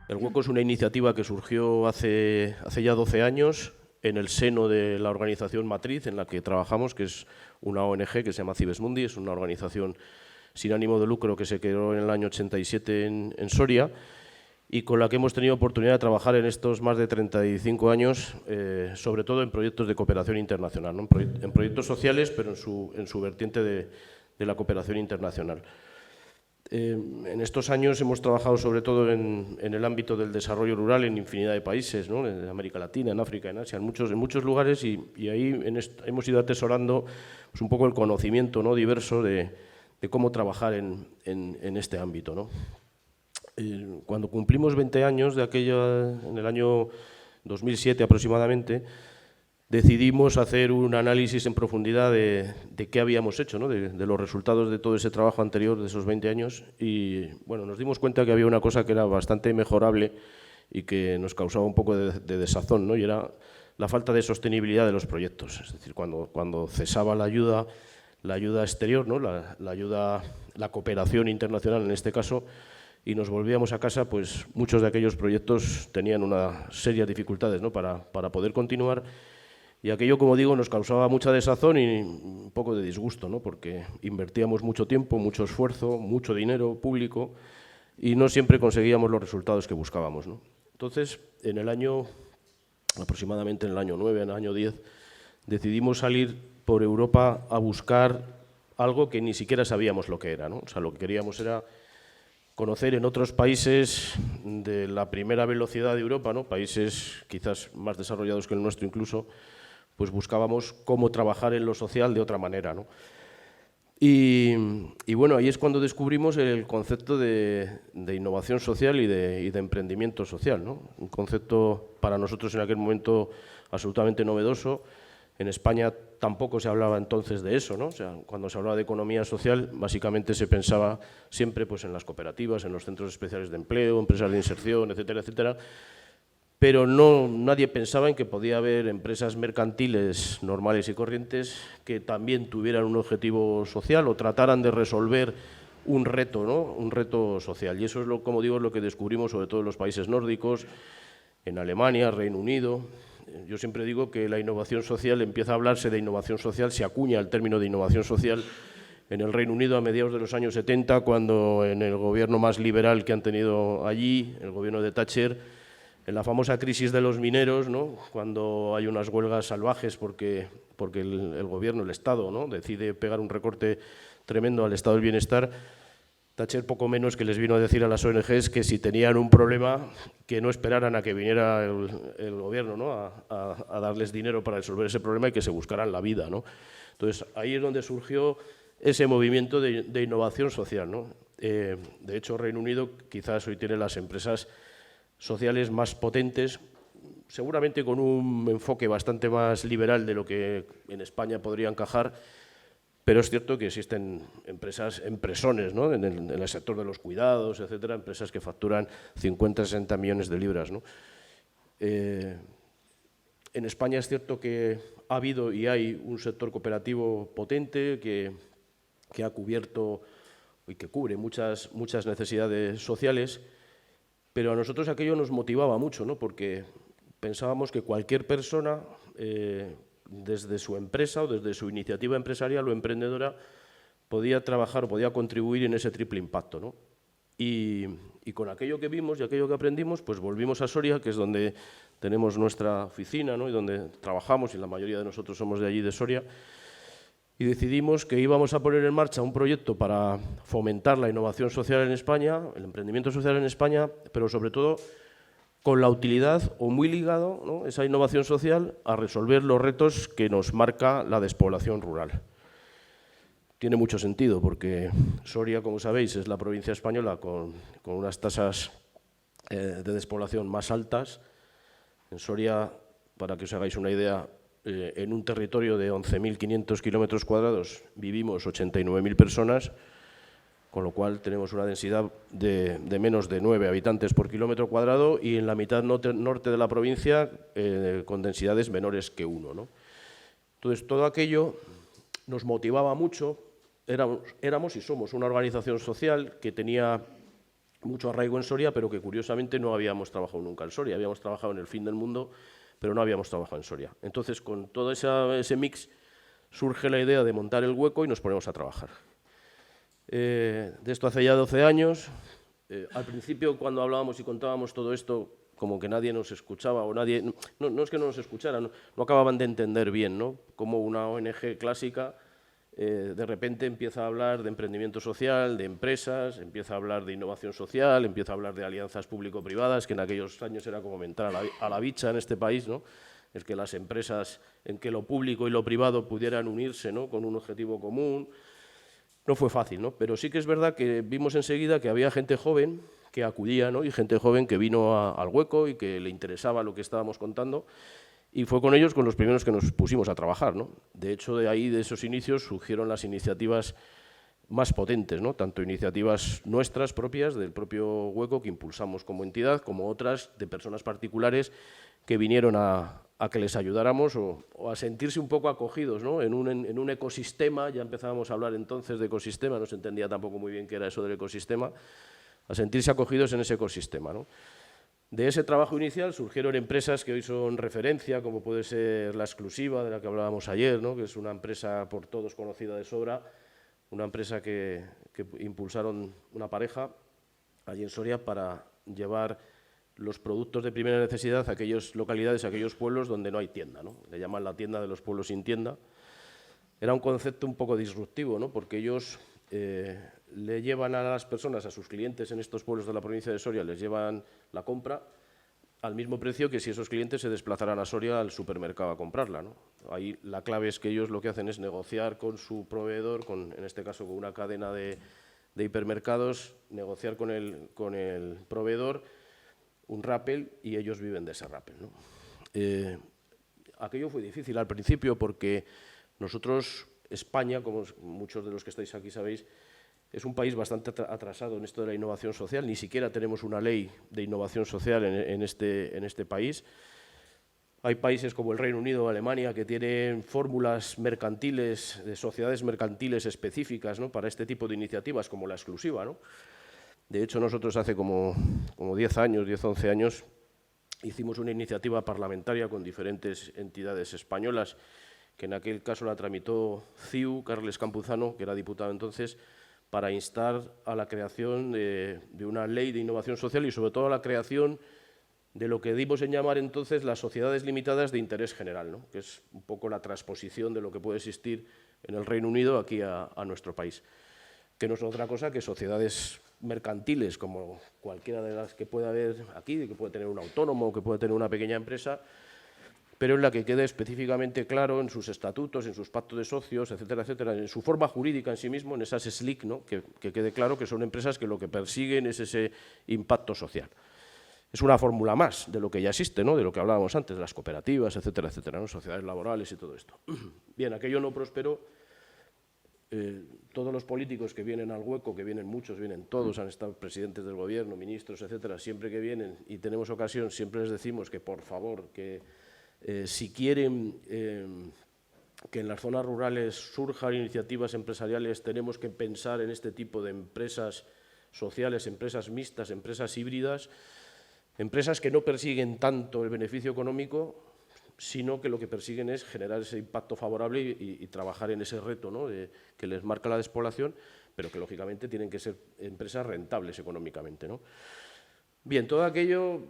El Hueco es una iniciativa que surgió hace ya 12 años en el seno de la organización matriz en la que trabajamos, que es una ONG que se llama Cibes Mundi, es una organización sin ánimo de lucro que se creó en el año 87 en Soria y con la que hemos tenido oportunidad de trabajar en estos más de 35 años, sobre todo en proyectos de cooperación internacional, ¿no? En proyectos sociales, pero en su vertiente de la cooperación internacional. En estos años hemos trabajado sobre todo en el ámbito del desarrollo rural en infinidad de países, ¿no? En América Latina, en África, en Asia, en muchos lugares y ahí hemos ido atesorando pues, un poco el conocimiento, ¿no? diverso de cómo trabajar en este ámbito, ¿no? Cuando cumplimos 20 años de aquella, en el año 2007 aproximadamente, decidimos hacer un análisis en profundidad de qué habíamos hecho, ¿no? de los resultados de todo ese trabajo anterior de esos 20 años y bueno, nos dimos cuenta que había una cosa que era bastante mejorable y que nos causaba un poco de desazón, ¿no? Y era la falta de sostenibilidad de los proyectos. Es decir, cuando cesaba la ayuda exterior, ¿no? la cooperación internacional en este caso, y nos volvíamos a casa, pues muchos de aquellos proyectos tenían unas serias dificultades, ¿no? para poder continuar. Y aquello, como digo, nos causaba mucha desazón y un poco de disgusto, ¿no? Porque invertíamos mucho tiempo, mucho esfuerzo, mucho dinero público y no siempre conseguíamos los resultados que buscábamos, ¿no? Entonces, aproximadamente en el año 9, en el año 10, decidimos salir por Europa a buscar algo que ni siquiera sabíamos lo que era, ¿no? O sea, lo que queríamos era conocer en otros países de la primera velocidad de Europa, ¿no? Países quizás más desarrollados que el nuestro incluso, pues buscábamos cómo trabajar en lo social de otra manera, ¿no? Y bueno, ahí es cuando descubrimos el concepto de innovación social y de emprendimiento social, ¿no? Un concepto para nosotros en aquel momento absolutamente novedoso. En España tampoco se hablaba entonces de eso, ¿no? O sea, cuando se hablaba de economía social, básicamente se pensaba siempre pues, en las cooperativas, en los centros especiales de empleo, empresas de inserción, etcétera, etcétera. Pero nadie pensaba en que podía haber empresas mercantiles normales y corrientes que también tuvieran un objetivo social o trataran de resolver un reto, ¿no? Un reto social. Y eso es, como digo, es lo que descubrimos sobre todo en los países nórdicos, en Alemania, Reino Unido. Yo siempre digo que la innovación social, empieza a hablarse de innovación social, se acuña el término de innovación social en el Reino Unido a mediados de los años 70, cuando en el gobierno más liberal que han tenido allí, el gobierno de Thatcher, en la famosa crisis de los mineros, ¿no? Cuando hay unas huelgas salvajes porque el gobierno, el Estado, ¿no? decide pegar un recorte tremendo al estado del bienestar, Thatcher poco menos que les vino a decir a las ONGs que si tenían un problema, que no esperaran a que viniera el gobierno, ¿no? a darles dinero para resolver ese problema y que se buscaran la vida, ¿no? Entonces, ahí es donde surgió ese movimiento de innovación social, ¿no? De hecho, Reino Unido quizás hoy tiene las empresas sociales más potentes, seguramente con un enfoque bastante más liberal de lo que en España podría encajar, pero es cierto que existen empresones, ¿no? en el sector de los cuidados, etcétera, empresas que facturan 50, 60 millones de libras, ¿no? En España es cierto que ha habido y hay un sector cooperativo potente que ha cubierto y que cubre muchas necesidades sociales, pero a nosotros aquello nos motivaba mucho, ¿no? Porque pensábamos que cualquier persona, desde su empresa o desde su iniciativa empresarial o emprendedora, podía trabajar o podía contribuir en ese triple impacto, ¿no? Y con aquello que vimos y aquello que aprendimos, pues volvimos a Soria, que es donde tenemos nuestra oficina, ¿no? Y donde trabajamos, y la mayoría de nosotros somos de allí, de Soria, y decidimos que íbamos a poner en marcha un proyecto para fomentar la innovación social en España, el emprendimiento social en España, pero sobre todo con la utilidad o muy ligado, ¿no? esa innovación social a resolver los retos que nos marca la despoblación rural. Tiene mucho sentido porque Soria, como sabéis, es la provincia española con unas tasas de despoblación más altas. En Soria, para que os hagáis una idea, en un territorio de 11.500 kilómetros cuadrados vivimos 89.000 personas, con lo cual tenemos una densidad de menos de 9 habitantes por kilómetro cuadrado y en la mitad norte de la provincia con densidades menores que 1, ¿no? Entonces, todo aquello nos motivaba mucho. Éramos y somos una organización social que tenía mucho arraigo en Soria, pero que curiosamente no habíamos trabajado nunca en Soria. Habíamos trabajado en el fin del mundo, pero no habíamos trabajado en Soria. Entonces, con todo ese mix, surge la idea de montar el Hueco y nos ponemos a trabajar. De esto hace ya 12 años. Al principio, cuando hablábamos y contábamos todo esto, como que nadie nos escuchaba, o nadie, no es que no nos escucharan, no acababan de entender bien, ¿no? Cómo una ONG clásica de repente empieza a hablar de emprendimiento social, de empresas, empieza a hablar de innovación social, empieza a hablar de alianzas público-privadas, que en aquellos años era como entrar a la bicha en este país, ¿no? El que las empresas, en que lo público y lo privado pudieran unirse, ¿no? Con un objetivo común. No fue fácil, ¿no? Pero sí que es verdad que vimos enseguida que había gente joven que acudía, ¿no? Y gente joven que vino al Hueco y que le interesaba lo que estábamos contando, y fue con ellos con los primeros que nos pusimos a trabajar, ¿no? De hecho, de ahí, de esos inicios, surgieron las iniciativas más potentes, ¿no? Tanto iniciativas nuestras propias, del propio Hueco, que impulsamos como entidad, como otras de personas particulares que vinieron a que les ayudáramos o a sentirse un poco acogidos, ¿no? En un ecosistema. Ya empezábamos a hablar entonces de ecosistema, no se entendía tampoco muy bien qué era eso del ecosistema, a sentirse acogidos en ese ecosistema, ¿no? De ese trabajo inicial surgieron empresas que hoy son referencia, como puede ser La Exclusiva, de la que hablábamos ayer, ¿no? Que es una empresa por todos conocida de sobra, una empresa que impulsaron una pareja allí en Soria para llevar los productos de primera necesidad a aquellas localidades, a aquellos pueblos donde no hay tienda, ¿no? Le llaman la tienda de los pueblos sin tienda. Era un concepto un poco disruptivo, ¿no? Porque ellos le llevan a las personas, a sus clientes en estos pueblos de la provincia de Soria, les llevan la compra al mismo precio que si esos clientes se desplazaran a Soria al supermercado a comprarla, ¿no? Ahí la clave es que ellos lo que hacen es negociar con su proveedor, en este caso con una cadena de hipermercados, negociar con el proveedor un rappel y ellos viven de ese rappel, ¿no? Aquello fue difícil al principio porque nosotros, España, como muchos de los que estáis aquí sabéis, es un país bastante atrasado en esto de la innovación social. Ni siquiera tenemos una ley de innovación social en este país. Hay países como el Reino Unido o Alemania que tienen fórmulas mercantiles, de sociedades mercantiles específicas, ¿no? Para este tipo de iniciativas, como La Exclusiva, ¿no? De hecho, nosotros hace como 10 años, 10, 11 años, hicimos una iniciativa parlamentaria con diferentes entidades españolas, que en aquel caso la tramitó CiU, Carles Campuzano, que era diputado entonces, para instar a la creación de una ley de innovación social y sobre todo a la creación de lo que dimos en llamar entonces las sociedades limitadas de interés general, ¿no? Que es un poco la transposición de lo que puede existir en el Reino Unido aquí a nuestro país, que no es otra cosa que sociedades mercantiles como cualquiera de las que pueda haber aquí, que puede tener un autónomo, que puede tener una pequeña empresa, pero en la que quede específicamente claro en sus estatutos, en sus pactos de socios, etcétera, etcétera, en su forma jurídica en sí mismo, en esas SLIC, ¿no? Que quede claro que son empresas que lo que persiguen es ese impacto social. Es una fórmula más de lo que ya existe, ¿no? De lo que hablábamos antes, de las cooperativas, etcétera, etcétera, ¿no? Sociedades laborales y todo esto. Bien, aquello no prosperó. Todos los políticos que vienen al Hueco, que vienen muchos, vienen todos, han estado presidentes del gobierno, ministros, etcétera, siempre que vienen y tenemos ocasión, siempre les decimos que por favor, que si quieren que en las zonas rurales surjan iniciativas empresariales, tenemos que pensar en este tipo de empresas sociales, empresas mixtas, empresas híbridas, empresas que no persiguen tanto el beneficio económico, sino que lo que persiguen es generar ese impacto favorable y trabajar en ese reto, ¿no? Que les marca la despoblación, pero que lógicamente tienen que ser empresas rentables económicamente, ¿no? Bien, todo aquello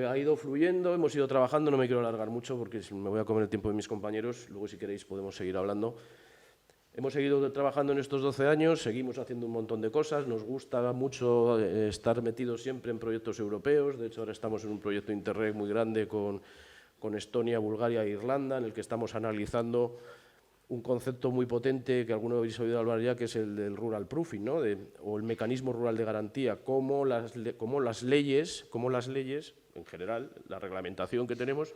ha ido fluyendo, hemos ido trabajando, no me quiero alargar mucho porque me voy a comer el tiempo de mis compañeros, luego si queréis podemos seguir hablando. Hemos seguido trabajando en estos 12 años, seguimos haciendo un montón de cosas, nos gusta mucho estar metidos siempre en proyectos europeos, de hecho ahora estamos en un proyecto Interreg muy grande con Estonia, Bulgaria e Irlanda, en el que estamos analizando un concepto muy potente que alguno habéis oído hablar ya, que es el del rural proofing, ¿no? O el mecanismo rural de garantía, cómo las leyes, en general, la reglamentación que tenemos,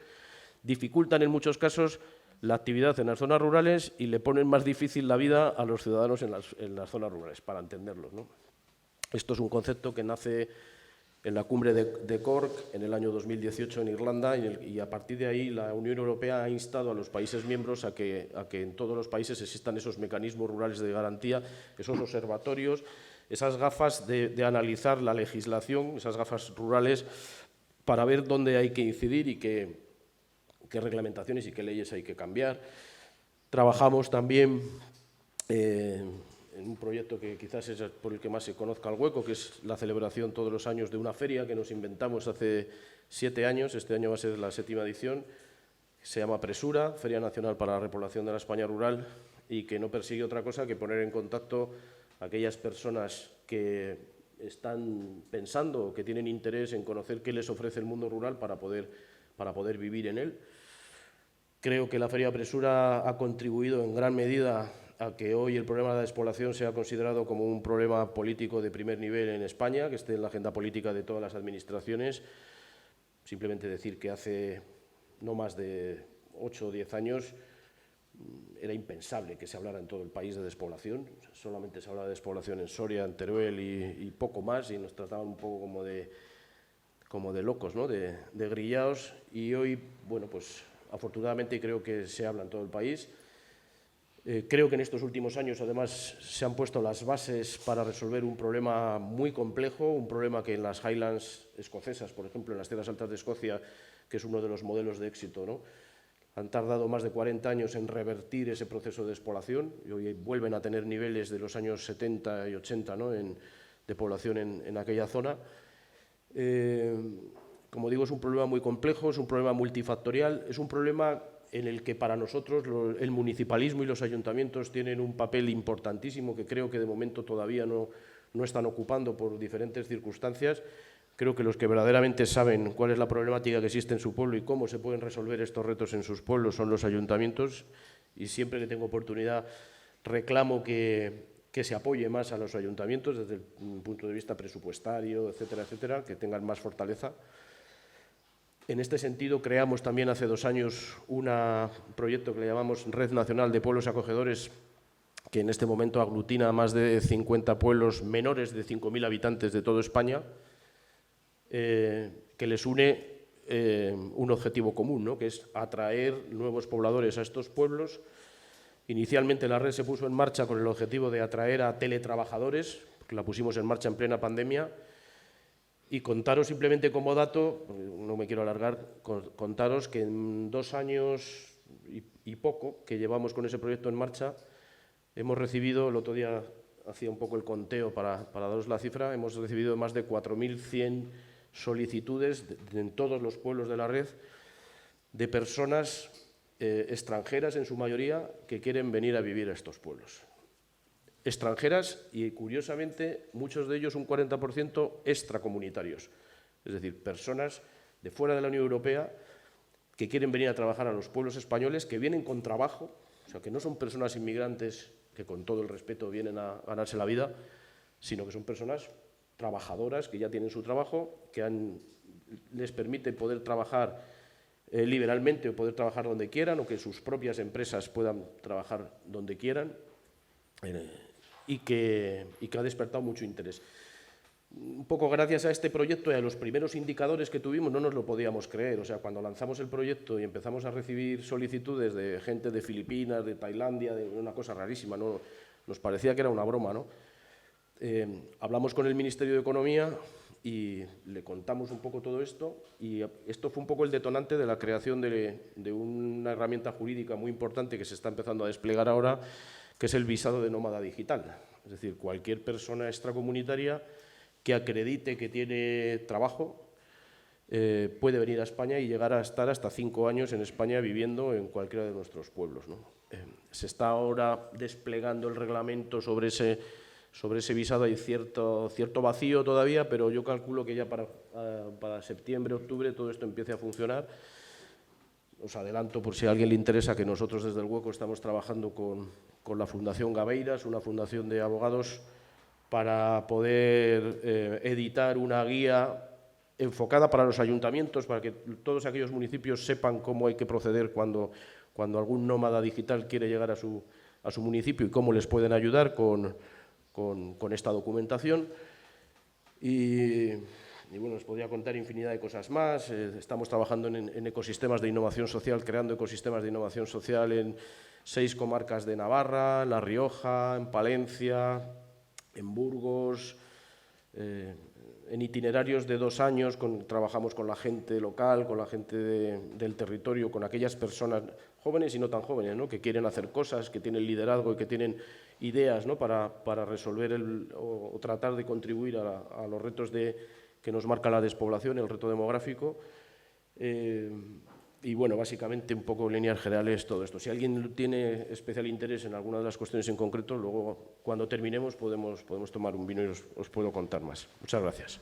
dificultan en muchos casos la actividad en las zonas rurales y le ponen más difícil la vida a los ciudadanos en las zonas rurales, para entenderlos, ¿no? Esto es un concepto que nace en la cumbre de Cork en el año 2018 en Irlanda y a partir de ahí la Unión Europea ha instado a los países miembros a que en todos los países existan esos mecanismos rurales de garantía, esos observatorios esas gafas de analizar la legislación, esas gafas rurales, para ver dónde hay que incidir y qué reglamentaciones y qué leyes hay que cambiar. Trabajamos también en un proyecto que quizás es por el que más se conozca el Hueco, que es la celebración todos los años de una feria que nos inventamos hace 7 años, este año va a ser la 7ª edición, se llama Presura, Feria Nacional para la Repoblación de la España Rural, y que no persigue otra cosa que poner en contacto a aquellas personas que están pensando o que tienen interés en conocer qué les ofrece el mundo rural para poder vivir en él. Creo que la Feria Presura ha contribuido en gran medida a que hoy el problema de la despoblación sea considerado como un problema político de primer nivel en España, que esté en la agenda política de todas las administraciones. Simplemente decir que hace no más de 8 o 10 años era impensable que se hablara en todo el país de despoblación. Solamente se hablaba de despoblación en Soria, en Teruel y poco más, y nos trataban un poco como de locos, ¿no? de grillaos. Y hoy, bueno, pues afortunadamente creo que se habla en todo el país. Creo que en estos últimos años, además, se han puesto las bases para resolver un problema muy complejo, un problema que en las Highlands escocesas, por ejemplo, en las tierras altas de Escocia, que es uno de los modelos de éxito, ¿no? Han tardado más de 40 años en revertir ese proceso de despoblación y hoy vuelven a tener niveles de los años 70 y 80, ¿no? de población en aquella zona. Como digo, es un problema muy complejo, es un problema multifactorial, es un problema en el que para nosotros el municipalismo y los ayuntamientos tienen un papel importantísimo que creo que de momento todavía no están ocupando por diferentes circunstancias. Creo que los que verdaderamente saben cuál es la problemática que existe en su pueblo y cómo se pueden resolver estos retos en sus pueblos son los ayuntamientos, y siempre que tengo oportunidad reclamo que se apoye más a los ayuntamientos desde el punto de vista presupuestario, etcétera, etcétera, que tengan más fortaleza. En este sentido, creamos también hace 2 años un proyecto que le llamamos Red Nacional de Pueblos Acogedores, que en este momento aglutina a más de 50 pueblos menores de 5.000 habitantes de toda España, que les une un objetivo común, ¿no? Que es atraer nuevos pobladores a estos pueblos. Inicialmente la red se puso en marcha con el objetivo de atraer a teletrabajadores, porque la pusimos en marcha en plena pandemia. Y contaros simplemente como dato, no me quiero alargar, contaros que en 2 años y poco que llevamos con ese proyecto en marcha, hemos recibido, el otro día hacía un poco el conteo para daros la cifra, hemos recibido más de 4.100 solicitudes en todos los pueblos de la red de personas extranjeras en su mayoría que quieren venir a vivir a estos pueblos. Extranjeras y, curiosamente, muchos de ellos, un 40%, extracomunitarios, es decir, personas de fuera de la Unión Europea que quieren venir a trabajar a los pueblos españoles, que vienen con trabajo, o sea, que no son personas inmigrantes que con todo el respeto vienen a ganarse la vida, sino que son personas trabajadoras que ya tienen su trabajo, que les permite poder trabajar liberalmente o poder trabajar donde quieran, o que sus propias empresas puedan trabajar donde quieran. Y que ha despertado mucho interés. Un poco gracias a este proyecto y a los primeros indicadores que tuvimos no nos lo podíamos creer. O sea, cuando lanzamos el proyecto y empezamos a recibir solicitudes de gente de Filipinas, de Tailandia, de una cosa rarísima, ¿no? Nos parecía que era una broma, ¿no? Hablamos con el Ministerio de Economía y le contamos un poco todo esto, y esto fue un poco el detonante de la creación de una herramienta jurídica muy importante que se está empezando a desplegar ahora, que es el visado de nómada digital. Es decir, cualquier persona extracomunitaria que acredite que tiene trabajo puede venir a España y llegar a estar hasta 5 años en España viviendo en cualquiera de nuestros pueblos, ¿no? Se está ahora desplegando el reglamento sobre ese visado. Hay cierto vacío todavía, pero yo calculo que ya para septiembre, octubre todo esto empiece a funcionar. Os adelanto, por si a alguien le interesa, que nosotros desde el Hueco estamos trabajando con la Fundación Gabeiras, una fundación de abogados, para poder editar una guía enfocada para los ayuntamientos, para que todos aquellos municipios sepan cómo hay que proceder cuando algún nómada digital quiere llegar a su municipio y cómo les pueden ayudar con esta documentación. Y bueno, os podría contar infinidad de cosas más. Estamos trabajando en ecosistemas de innovación social, creando ecosistemas de innovación social en 6 comarcas de Navarra, La Rioja, en Palencia, en Burgos, itinerarios de 2 años, trabajamos con la gente local, con la gente del territorio, con aquellas personas jóvenes y no tan jóvenes, ¿no?, que quieren hacer cosas, que tienen liderazgo y que tienen ideas, ¿no?, para resolver o tratar de contribuir a los retos que nos marca la despoblación, el reto demográfico. Y bueno, básicamente un poco en líneas generales todo esto. Si alguien tiene especial interés en alguna de las cuestiones en concreto, luego cuando terminemos podemos tomar un vino y os puedo contar más. Muchas gracias.